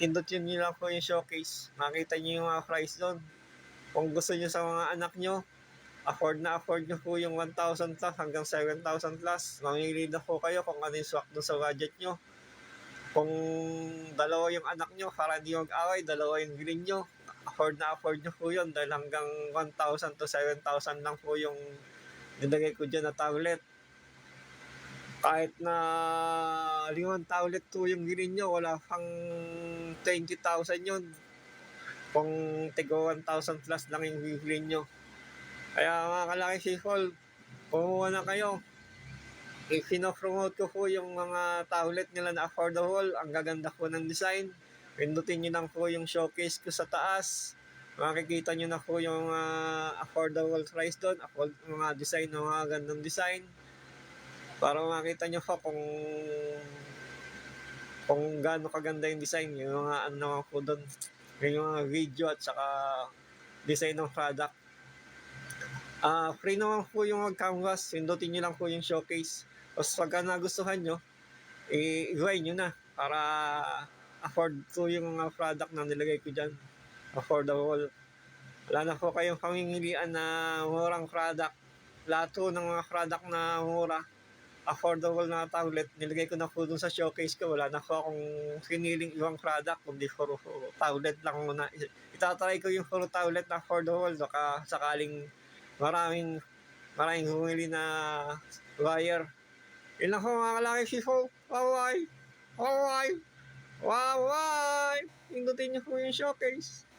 Pindutin niyo lang po yung showcase. Makita niyo yung mga price doon. Kung gusto niyo sa mga anak niyo, afford niyo po yung 1,000 plus hanggang 7,000 plus. Mamili na po kayo kung ano yung swak doon sa budget niyo. Kung dalawa yung anak niyo, para hindi mag-away, dalawa yung green niyo, afford niyo po yun dahil hanggang 1,000 to 7,000 lang po yung nilagay ko dyan na tablet. Kahit na 5 tablet po yung green nyo, wala pang 20,000 yun. Kung tigo 1,000 plus lang yung green nyo. Kaya mga kalaki people, kumuha na kayo. Ipinopromote ko po yung mga tablet nila na affordable. Ang gaganda po ng design. Pindutin nyo lang po yung showcase ko sa taas. Makikita nyo na po yung affordable price doon. Mga design na mga gandang design. Para makita nyo po kung gaano kaganda yung design, yung mga ano po doon, yung mga video at saka design ng product. Free naman po yung mag-canvas, pindutin nyo lang po yung showcase. Tapos pagka nagustuhan nyo, i-buy nyo na para afford po yung mga product na nilagay ko dyan. Affordable. Wala na po kayong pamimilian na murang product. Lahat po ng mga product na mura, affordable na tablet, nilagay ko na po dun sa showcase ko. Wala na po akong piniling ibang product, kundi puro tablet lang muna. Itatry ko yung puro tablet na affordable, baka sakaling maraming bumili na buyer. Yun lang po mga kalaki people. Bye-bye! Bye-bye! Bye-bye! Pindutin niyo po yung showcase.